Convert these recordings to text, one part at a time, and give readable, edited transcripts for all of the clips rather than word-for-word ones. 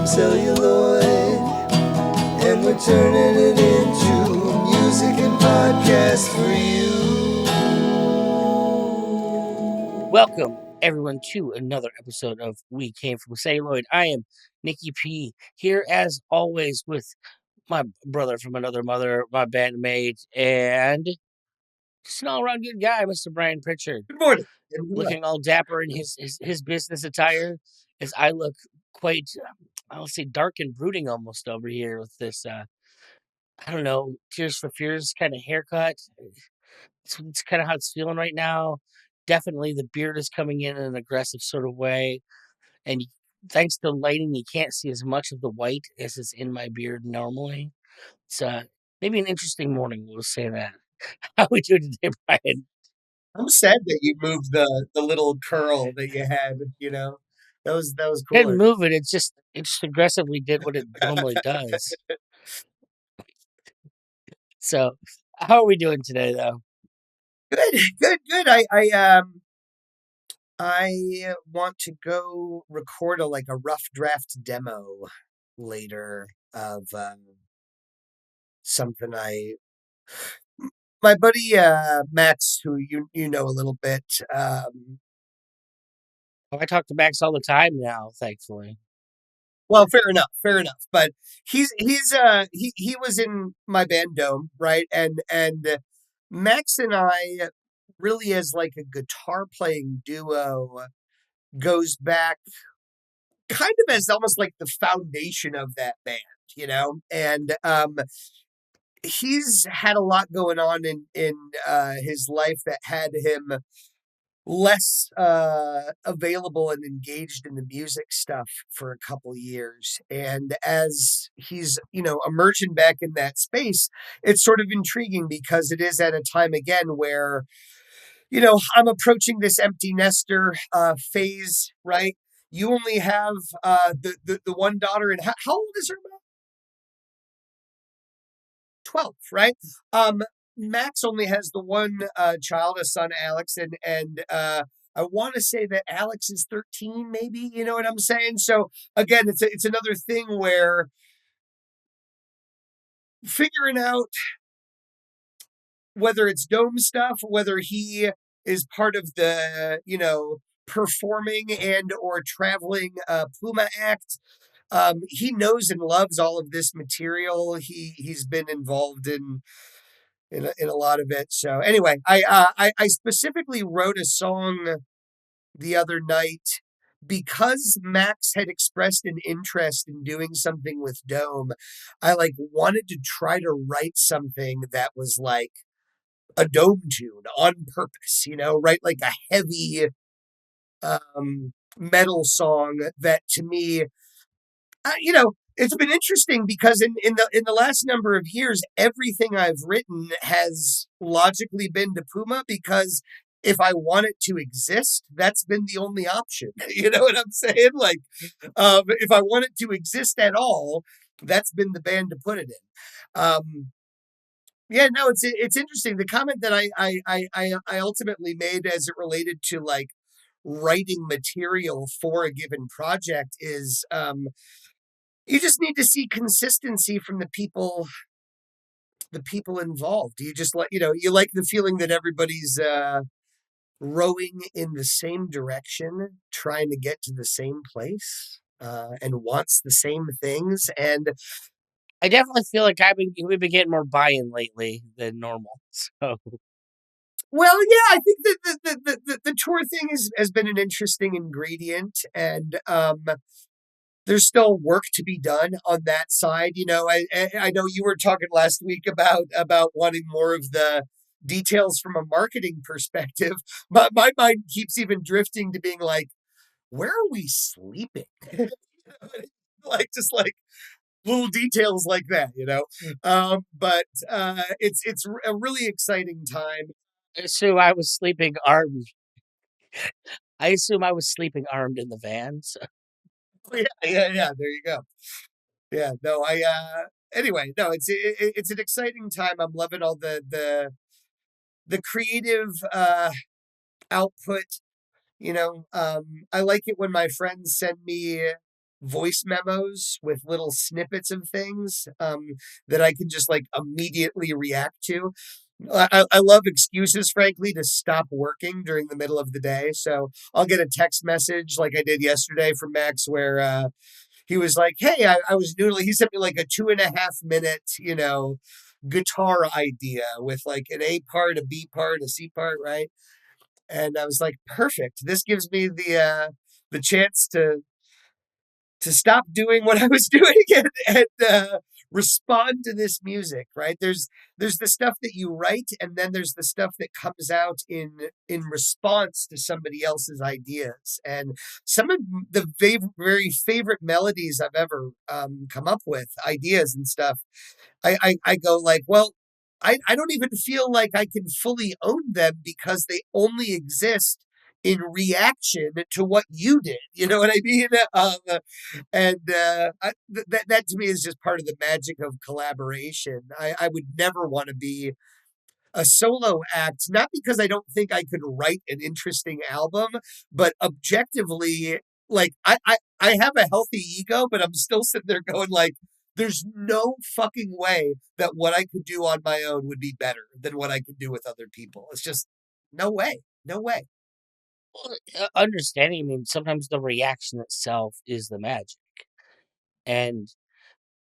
celluloid, and we're turning it into music and podcast for you. Welcome, everyone, to another episode of We Came From Celluloid. I am Nicky P, here as always with my brother from another mother, my bandmate, and just an all-around good guy, Mr. Brian Pritchard. Good morning. Looking all dapper in his business attire, as I look quite, I'll say, dark and brooding almost over here with this, I don't know, Tears for Fears kind of haircut. It's kind of how it's feeling right now. Definitely the beard is coming in an aggressive sort of way. And thanks to lighting, you can't see as much of the white as is in my beard normally. It's maybe an interesting morning, we'll say that. How we doing today, Brian? I'm sad that you moved the little curl that you had, That was cool. Didn't move it, it just aggressively did what it normally does. So how are we doing today though? Good. I want to go record a rough draft demo later of something my buddy Max, who you know a little bit. I talk to Max all the time now, thankfully. Well, fair enough. But he was in my band Dome, right? And Max and I really, as like a guitar playing duo, goes back kind of as almost like the foundation of that band, and he's had a lot going on in his life that had him less available and engaged in the music stuff for a couple years. And as he's, emerging back in that space, it's sort of intriguing because it is at a time again where, I'm approaching this empty nester phase, right? You only have the one daughter, and how old is her mom? 12, right? Max only has the one child, a son, Alex, and I want to say that Alex is 13, maybe. You know what I'm saying? So again, it's another thing where figuring out whether it's Dome stuff, whether he is part of the performing and or traveling Puma act. He knows and loves all of this material. He's been involved in a lot of it. So anyway, I specifically wrote a song the other night because Max had expressed an interest in doing something with Dome. I wanted to try to write something that was like a Dome tune on purpose, write like a heavy metal song that to me, it's been interesting because in the last number of years, everything I've written has logically been to Puma because if I want it to exist, that's been the only option. You know what I'm saying? If I want it to exist at all, that's been the band to put it in. Yeah, no, it's interesting. The comment that I ultimately made as it related to writing material for a given project is you just need to see consistency from the people involved. You just you like the feeling that everybody's rowing in the same direction, trying to get to the same place, and wants the same things. And I definitely feel like we've been getting more buy-in lately than normal. So well, yeah, I think that the tour thing has been an interesting ingredient, and there's still work to be done on that side. I know you were talking last week about wanting more of the details from a marketing perspective, but my mind keeps even drifting to being like, where are we sleeping? Just little details like that, but it's a really exciting time. I assume I was sleeping armed. I assume I was sleeping armed in the van. So. Yeah. There you go. Yeah. No. Anyway, no. It's an exciting time. I'm loving all the creative output. I like it when my friends send me voice memos with little snippets of things that I can just like immediately react to. I love excuses, frankly, to stop working during the middle of the day. So I'll get a text message like I did yesterday from Max where he was like, "Hey, I was noodling." He sent me like a 2.5 minute, guitar idea with like an A part, a B part, a C part, right? And I was like, perfect. This gives me the chance to stop doing what I was doing and respond to this music, right? There's the stuff that you write, and then there's the stuff that comes out in response to somebody else's ideas. And some of the very favorite melodies I've ever come up with, ideas and stuff, I go like, well, I don't even feel like I can fully own them because they only exist in reaction to what you did. You know what I mean? That to me is just part of the magic of collaboration. I would never want to be a solo act, not because I don't think I could write an interesting album, but objectively, like I have a healthy ego, but I'm still sitting there going like, there's no fucking way that what I could do on my own would be better than what I could do with other people. It's just no way, no way. Well, understanding, I mean, sometimes the reaction itself is the magic, and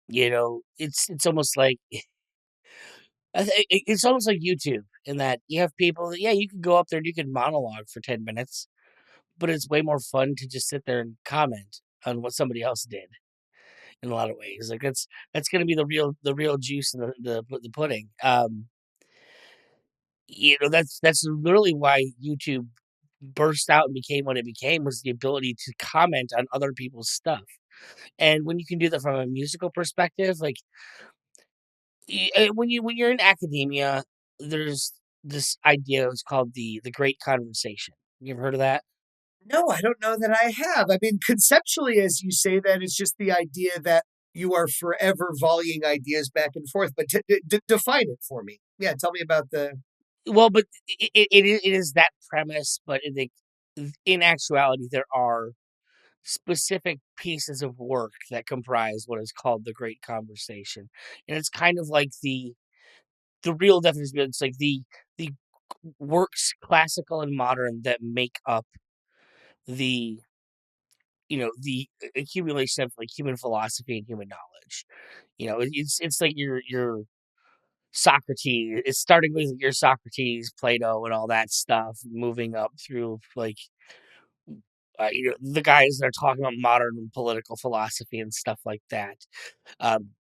it's almost like it's almost like YouTube in that you have people that, yeah, you can go up there and you can monologue for 10 minutes, but it's way more fun to just sit there and comment on what somebody else did in a lot of ways. Like that's going to be the real juice in the pudding. That's literally why YouTube burst out and became what it became, was the ability to comment on other people's stuff. And when you can do that from a musical perspective, like when you're in academia, there's this idea. It's called the Great Conversation. You ever heard of that? No, I don't know that I have. I mean, conceptually, as you say that, it's just the idea that you are forever volleying ideas back and forth. But define it for me. Yeah, tell me about the. Well, but it is that premise, but in actuality, there are specific pieces of work that comprise what is called the Great Conversation, and it's kind of like the real definition. It's like the works, classical and modern, that make up the the accumulation of like human philosophy and human knowledge. It's like your Socrates. It's starting with your Socrates, Plato, and all that stuff, moving up through like the guys that are talking about modern political philosophy and stuff like that.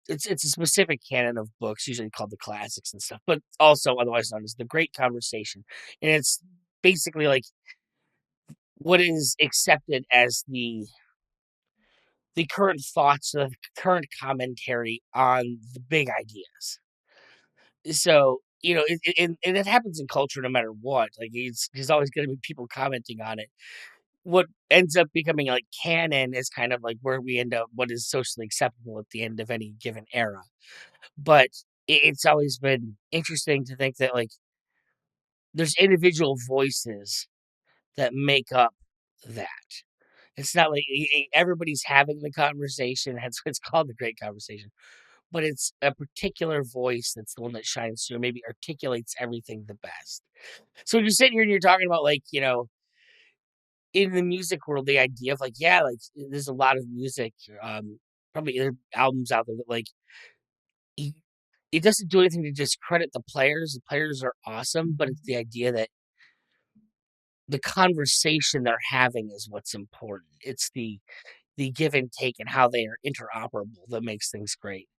It's a specific canon of books, usually called the classics and stuff, but also otherwise known as the Great Conversation, and it's basically like what is accepted as the current thoughts, the current commentary on the big ideas. So, and it happens in culture no matter what. Like, there's always going to be people commenting on it. What ends up becoming like canon is kind of like where we end up, what is socially acceptable at the end of any given era. But it's always been interesting to think that like there's individual voices that make up that. It's not like everybody's having the conversation. It's called the Great Conversation, but it's a particular voice that's the one that shines through, maybe articulates everything the best. So when you're sitting here and you're talking about like, in the music world, the idea of like, yeah, like there's a lot of music, probably other albums out there that like it, it doesn't do anything to discredit the players. The players are awesome, but it's the idea that the conversation they're having is what's important. It's the give and take and how they are interoperable that makes things great.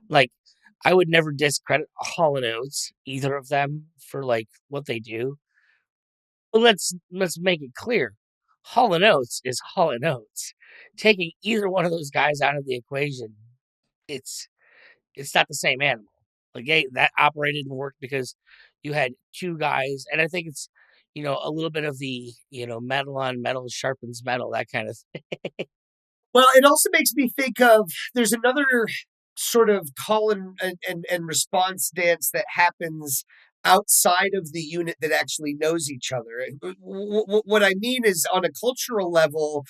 Like, I would never discredit Hall and Oates, either of them, for like what they do. But let's make it clear. Hall and Oates is Hall and Oates. Taking either one of those guys out of the equation, it's it's not the same animal. Like, that operated and worked because you had two guys, and I think it's a little bit of the metal on metal sharpens metal, that kind of thing. Well, it also makes me think of there's another sort of call and response dance that happens outside of the unit that actually knows each other. What I mean is on a cultural level,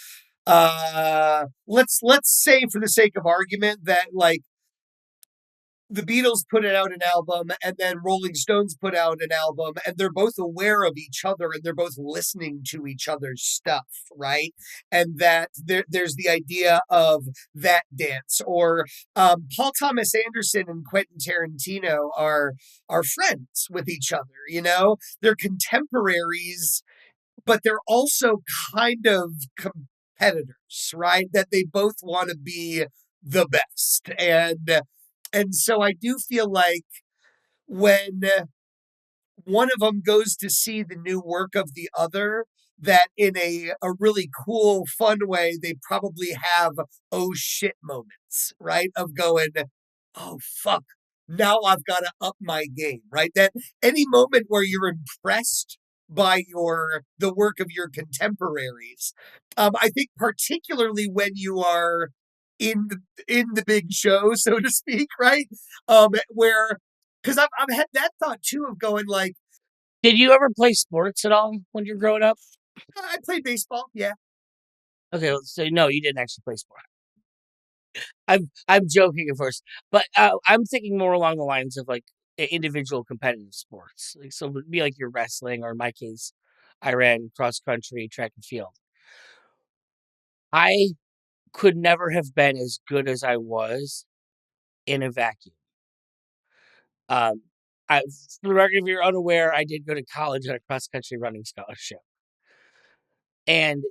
Let's say for the sake of argument that like the Beatles put out an album and then Rolling Stones put out an album and they're both aware of each other and they're both listening to each other's stuff, right? And that there's the idea of that dance or Paul Thomas Anderson and Quentin Tarantino are friends with each other, you know? They're contemporaries, but they're also kind of competitors, right? That they both want to be the best. And so I do feel like when one of them goes to see the new work of the other, that in a really cool, fun way, they probably have oh shit moments, right? Of going, oh fuck, now I've got to up my game, right? That any moment where you're impressed by the work of your contemporaries, I think particularly when you are in the big show, so to speak, right? Where because I've had that thought too of going like Did you ever play sports at all when you were growing up? I played baseball, yeah. Okay, so no, you didn't actually play sport. I'm joking, of course, but I'm thinking more along the lines of like individual competitive sports. Like, so it would be like your wrestling, or in my case, I ran cross country, track and field. I could never have been as good as I was in a vacuum. Um, for the record, if you're unaware, I did go to college on a cross country running scholarship, and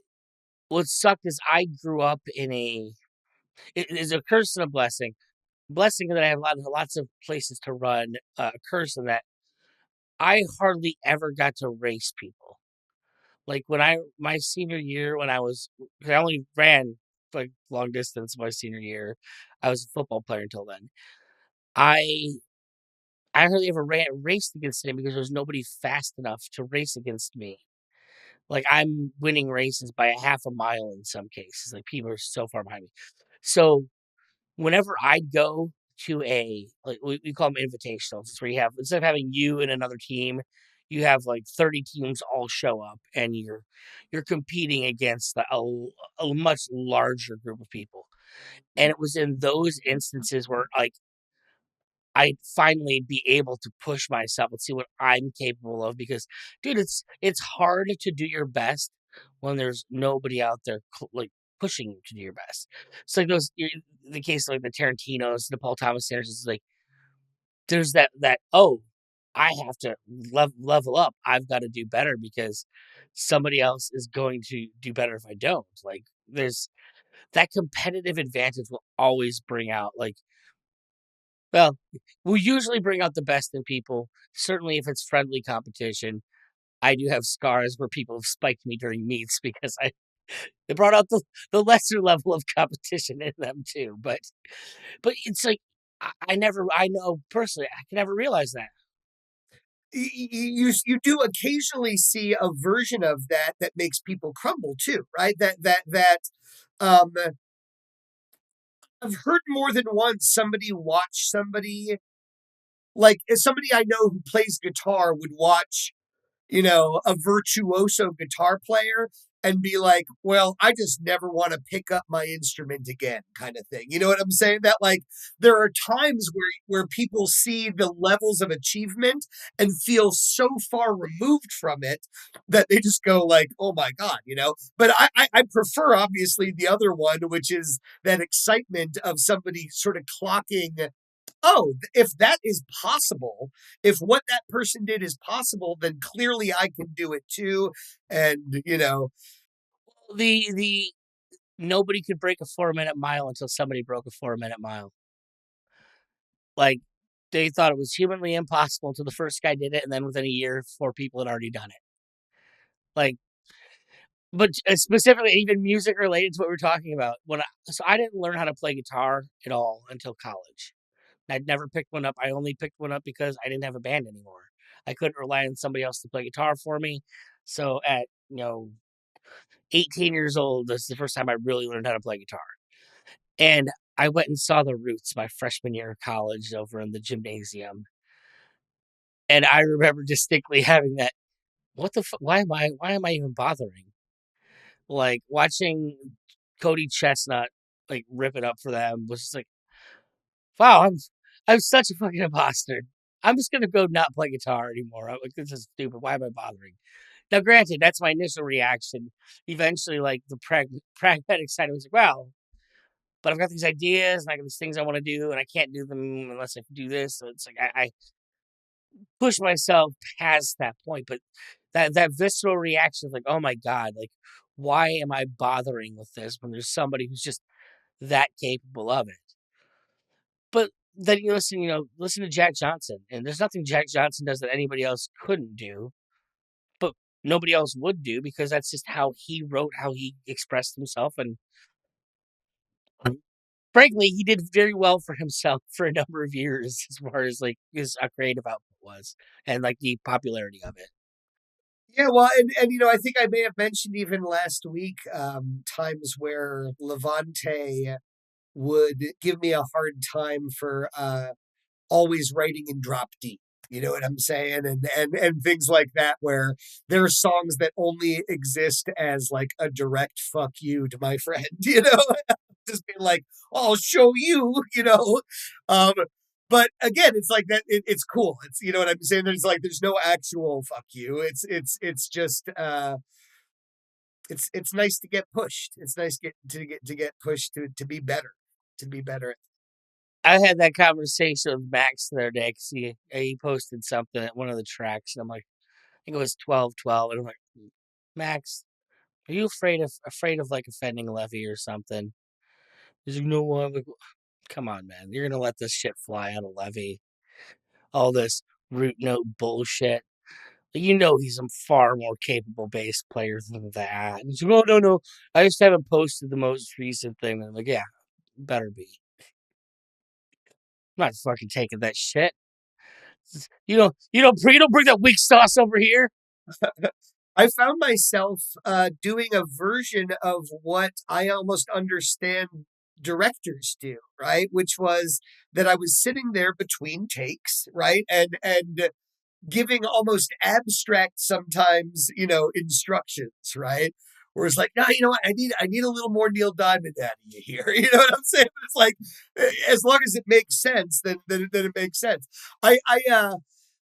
what sucked is I grew up in a. It is a curse and a blessing. Blessing that I have lots of places to run. Curse in that I hardly ever got to race people. Like when my senior year, when I only ran like long distance my senior year. I was a football player until then. I I hardly ever raced against him because there was nobody fast enough to race against me. Like I'm winning races by a half a mile in some cases. Like people are so far behind me. So whenever I'd go to like we call them invitationals, it's where you have instead of having you and another team, you have like 30 teams all show up and you're competing against a much larger group of people. And it was in those instances where like I'd finally be able to push myself and see what I'm capable of because dude, it's hard to do your best when there's nobody out there like pushing you to do your best. It's like the case of like the Tarantinos, the Paul Thomas Andersons, like there's that oh, I have to level up. I've got to do better because somebody else is going to do better if I don't. Like there's that competitive advantage will always bring out like well, we usually bring out the best in people. Certainly, if it's friendly competition, I do have scars where people have spiked me during meets because I it brought out the lesser level of competition in them too. But it's like I know personally I can never realize that. You do occasionally see a version of that that makes people crumble too, right? That um I've heard more than once somebody watch somebody like as somebody I know who plays guitar would watch a virtuoso guitar player and be like, well, I just never want to pick up my instrument again, kind of thing. You know what I'm saying? That like there are times where people see the levels of achievement and feel so far removed from it that they just go like, oh my God. But I prefer obviously the other one, which is that excitement of somebody sort of clocking oh, if that is possible, if what that person did is possible, then clearly I can do it too. And The nobody could break a 4 minute mile until somebody broke a 4 minute mile. Like they thought it was humanly impossible until the first guy did it, and then within a year, four people had already done it. Like but specifically, even music related to what we're talking about. So I didn't learn how to play guitar at all until college. I'd never picked one up. I only picked one up because I didn't have a band anymore. I couldn't rely on somebody else to play guitar for me. So at 18 years old, that's the first time I really learned how to play guitar. And I went and saw the Roots my freshman year of college over in the gymnasium. And I remember distinctly having that. What the? Why am I? Why am I even bothering? Like watching. Cody Chesnutt like ripping up for them was just like, wow, I'm such a fucking imposter. I'm just gonna go not play guitar anymore. I'm like, this is stupid. Why am I bothering? Now, granted, that's my initial reaction. Eventually, like the pragmatic side was like, wow, but I've got these ideas and I got these things I want to do, and I can't do them unless I do this. So it's like I push myself past that point. But that visceral reaction of like, oh my god, like why am I bothering with this when there's somebody who's just that capable of it? But then listen to Jack Johnson, and there's nothing Jack Johnson does that anybody else couldn't do, but nobody else would do because that's just how he wrote, how he expressed himself, and frankly, he did very well for himself for a number of years as far as like his creative output was, and like the popularity of it. Yeah, well, and I think I may have mentioned even last week times where Levante would give me a hard time for always writing in drop D. You know what I'm saying? And things like that, where there are songs that only exist as like a direct fuck you to my friend, just being like, I'll show you, Um, but again, it's like that. It's cool. It's what I'm saying. There's no actual fuck you. It's just it's nice to get pushed. It's nice to get pushed to be better, to be better. I had that conversation with Max the other day because he posted something at one of the tracks, and I'm like, I think it was 12-12, and I'm like, Max, are you afraid of like offending Levy or something? He's like, no, what? Like, come on, man, you're gonna let this shit fly on a Levy? All this root note bullshit. He's a far more capable bass player than that. And he's like, oh no, no, I just haven't posted the most recent thing. And I'm like, yeah, better be. I'm not fucking taking that shit. You don't bring that weak sauce over here. I found myself doing a version of what I almost understand directors do, right? Which was that I was sitting there between takes, right, and giving almost abstract sometimes, instructions, right? Where it's like, no, you know what? I need a little more Neil Diamond out of you here. You know what I'm saying? It's like, as long as it makes sense, then it makes sense. I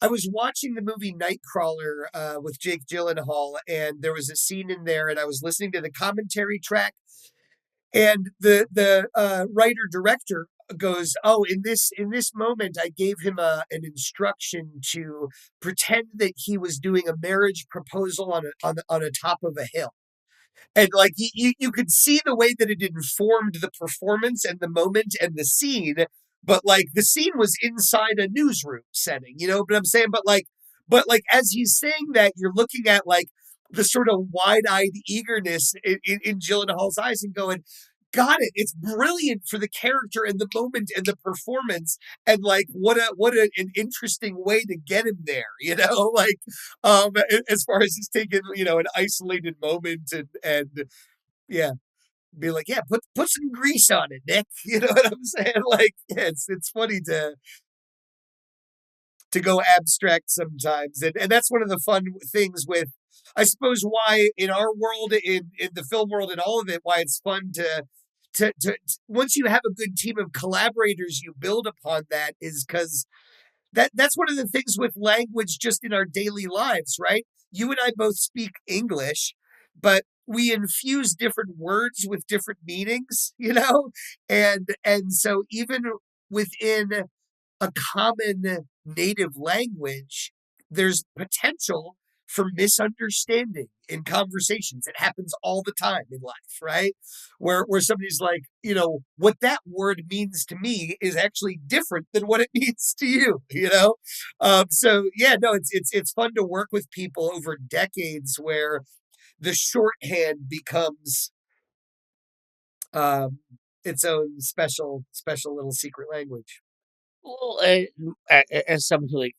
was watching the movie Nightcrawler with Jake Gyllenhaal, and there was a scene in there, and I was listening to the commentary track, and the writer director goes, "Oh, in this moment, I gave him an instruction to pretend that he was doing a marriage proposal on a top of a hill." And like you could see the way that it informed the performance and the moment and the scene, but like the scene was inside a newsroom setting, but I'm saying, but like as he's saying that, you're looking at like the sort of wide-eyed eagerness in Gyllenhaal's eyes and going, got it. It's brilliant for the character and the moment and the performance, and like an interesting way to get him there. Like as far as just taking an isolated moment and yeah, be like, yeah, put some grease on it, Nick. You know what I'm saying? Like, yeah, it's funny to go abstract sometimes, and that's one of the fun things with, I suppose, why in our world, in the film world, and all of it, why it's fun to once you have a good team of collaborators, you build upon that, is because that's one of the things with language just in our daily lives, right? You and I both speak English, but we infuse different words with different meanings, and so even within a common native language, there's potential for misunderstanding in conversations. It happens all the time in life, right? Where somebody's like, what that word means to me is actually different than what it means to you. So yeah, no, it's fun to work with people over decades where the shorthand becomes um, its own special little secret language. Well, as someone who like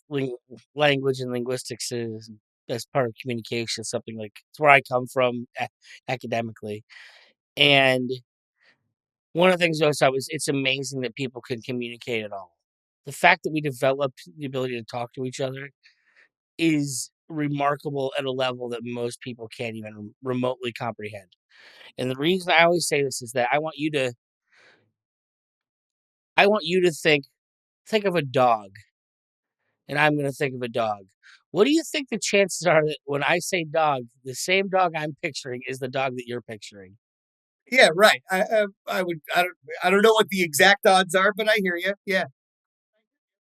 language and linguistics is as part of communication, something like it's where I come from academically, and one of the things I always thought was it's amazing that people can communicate at all. The fact that we developed the ability to talk to each other is remarkable at a level that most people can't even remotely comprehend. And the reason I always say this is that I want you to think of a dog, and I'm going to think of a dog. What do you think the chances are that when I say dog, the same dog I'm picturing is the dog that you're picturing? Yeah, right. I don't know what the exact odds are, but I hear you. Yeah.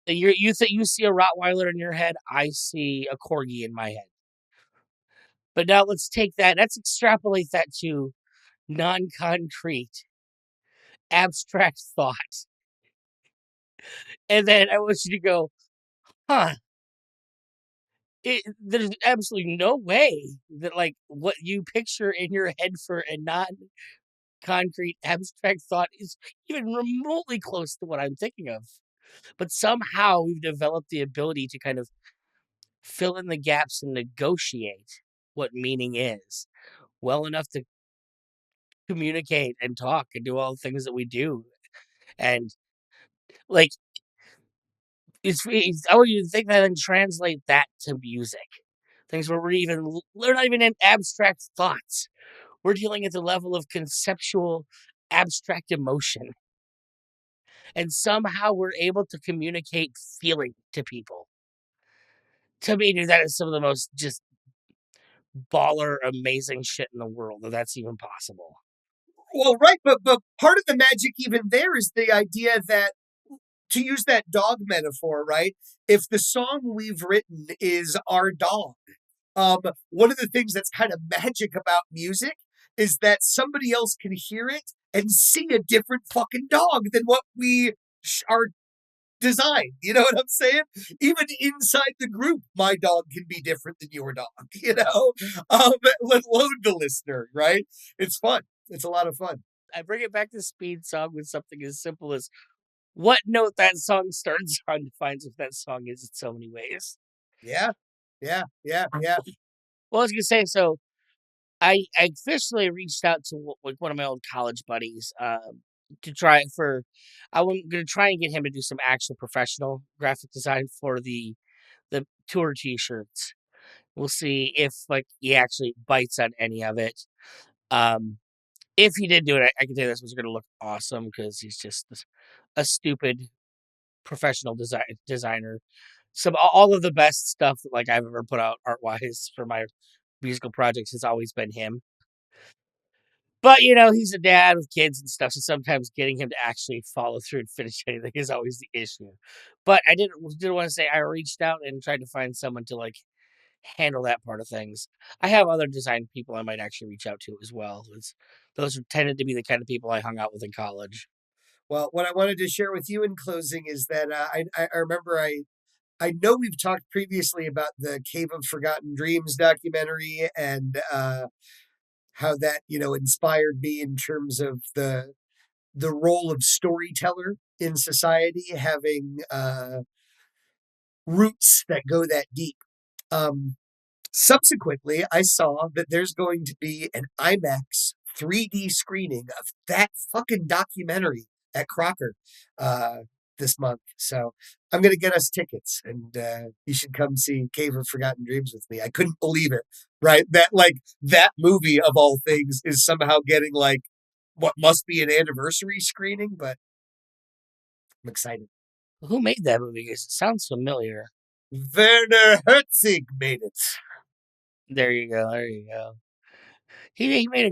You think you see a Rottweiler in your head, I see a corgi in my head. But now let's take that. Let's extrapolate that to non-concrete, abstract thought, and then I want you to go, huh? There's absolutely no way that like what you picture in your head for a non-concrete abstract thought is even remotely close to what I'm thinking of. But somehow we've developed the ability to kind of fill in the gaps and negotiate what meaning is well enough to communicate and talk and do all the things that we do. And like I want you to think that and translate that to music. Things where we're not even in abstract thoughts. We're dealing at the level of conceptual abstract emotion. And somehow we're able to communicate feeling to people. To me, dude, that is some of the most just baller, amazing shit in the world, if that's even possible. Well, right, but part of the magic even there is the idea that, to use that dog metaphor, right? If the song we've written is our dog, one of the things that's kind of magic about music is that somebody else can hear it and see a different fucking dog than what we are designed. You know what I'm saying? Even inside the group, my dog can be different than your dog, let alone the listener, right? It's fun. It's a lot of fun. I bring it back to Speed Song with something as simple as what note that song starts on defines what that song is in so many ways. Yeah. Yeah. Yeah. Yeah. Well, I was gonna say, so I officially reached out to like one of my old college buddies to try it for. I'm gonna try and get him to do some actual professional graphic design for the tour T-shirts. We'll see if like he actually bites on any of it. Um, if he did do it, I can tell you this was gonna look awesome because he's just a stupid professional designer. Some all of the best stuff that like I've ever put out art wise for my musical projects has always been him. But he's a dad with kids and stuff, so sometimes getting him to actually follow through and finish anything is always the issue. But I didn't want to say I reached out and tried to find someone to like handle that part of things. I have other design people I might actually reach out to as well. Those tended to be the kind of people I hung out with in college. Well, what I wanted to share with you in closing is that I remember I know we've talked previously about the Cave of Forgotten Dreams documentary and how that inspired me in terms of the role of storyteller in society, having roots that go that deep. Um, Subsequently, I saw that there's going to be an IMAX 3D screening of that fucking documentary at Crocker uh, this month. So I'm going to get us tickets, and you should come see Cave of Forgotten Dreams with me. I couldn't believe it, right? That like that movie of all things is somehow getting like what must be an anniversary screening, but I'm excited. Who made that movie? 'Cause it sounds familiar. Werner Herzog made it. There you go. There you go. He made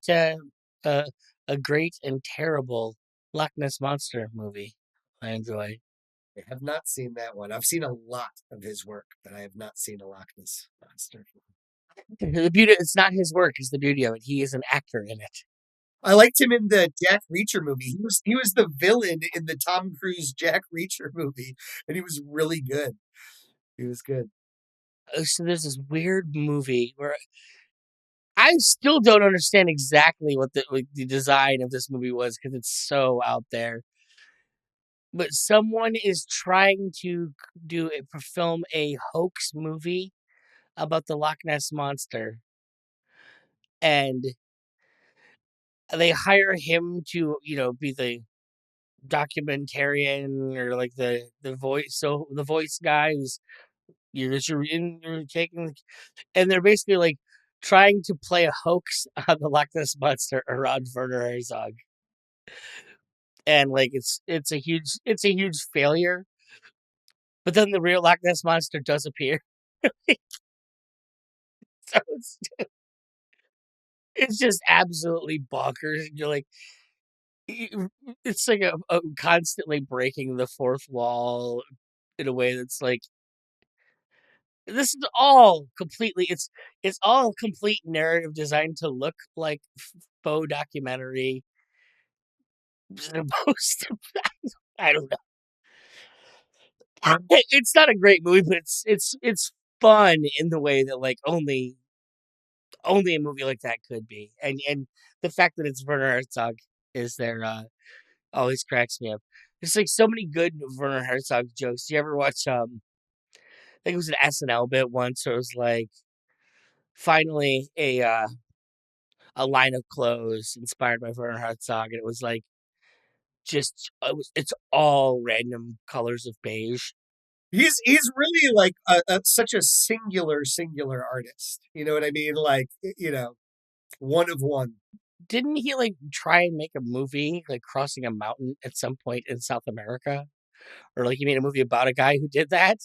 uh, a great and terrible Loch Ness monster movie. I enjoy. I have not seen that one. I've seen a lot of his work, but I have not seen a Loch Ness monster. The beauty, it's not his work, is the beauty of it. He is an actor in it. I liked him in the Jack Reacher movie. He was the villain in the Tom Cruise Jack Reacher movie, and he was really good. He was good. So there's this weird movie where I still don't understand exactly what the design of this movie was because it's so out there. But someone is trying to film a hoax movie about the Loch Ness monster, and they hire him to be the documentarian or like the voice, so the voice guy who's you're taking, and they're basically like trying to play a hoax on the Loch Ness monster around Werner Herzog, and like it's a huge failure. But then the real Loch Ness monster does appear, so it's just absolutely bonkers. You're like, it's like a constantly breaking the fourth wall in a way that's like, this is all completely, it's all complete narrative designed to look like faux documentary supposed to. I don't know. It's not a great movie, but it's fun in the way that like only a movie like that could be. And the fact that it's Werner Herzog is there always cracks me up. There's like so many good Werner Herzog jokes. Do you ever watch I think it was an SNL bit once where it was like finally a line of clothes inspired by Werner Herzog, and it was like just it's all random colors of beige. He's really like such a singular artist. You know what I mean? Like one of one. Didn't he like try and make a movie like crossing a mountain at some point in South America, or like he made a movie about a guy who did that?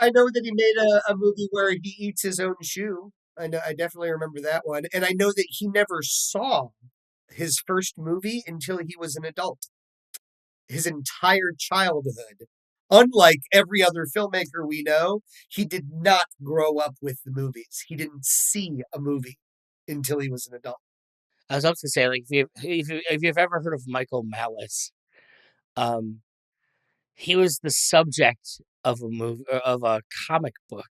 I know that he made a movie where he eats his own shoe. I know, I definitely remember that one, and I know that he never saw his first movie until he was an adult. His entire childhood, unlike every other filmmaker we know, he did not grow up with the movies. He didn't see a movie until he was an adult. I was about to say, like, if you've ever heard of Michael Malice, um, he was the subject of a movie of a comic book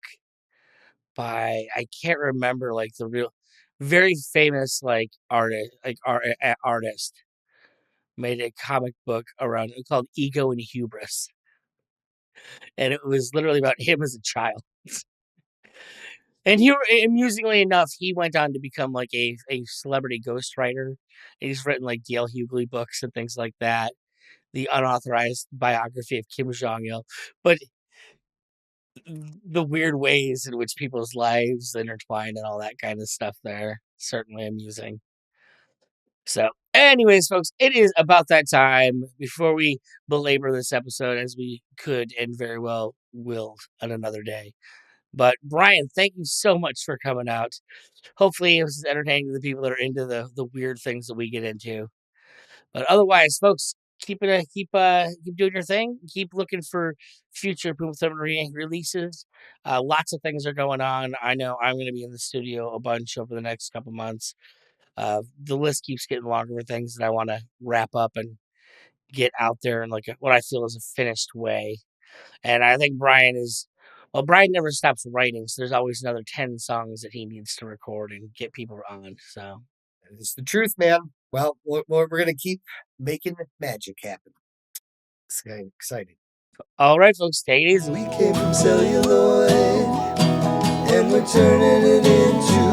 by, I can't remember like the real very famous like artist made a comic book around it called Ego and Hubris, and it was literally about him as a child. And amusingly enough, he went on to become like a celebrity ghostwriter. He's written like D.L. Hughley books and things like that. The unauthorized biography of Kim Jong Il, but the weird ways in which people's lives intertwine and all that kind of stuff there, certainly amusing. So, anyways, folks, it is about that time. Before we belabor this episode, as we could and very well will on another day. But Brian, thank you so much for coming out. Hopefully, it was entertaining to the people that are into the weird things that we get into. But otherwise, folks, keep doing your thing. Keep looking for future Puma Thermal releases. Lots of things are going on. I know I'm going to be in the studio a bunch over the next couple months. The list keeps getting longer for things that I want to wrap up and get out there in like what I feel is a finished way. And I think Brian never stops writing, so there's always another 10 songs that he needs to record and get people on. So it's the truth, man. Well, we're going to keep making magic happen. It's exciting. All right, folks, take it easy. We came from celluloid and we're turning it into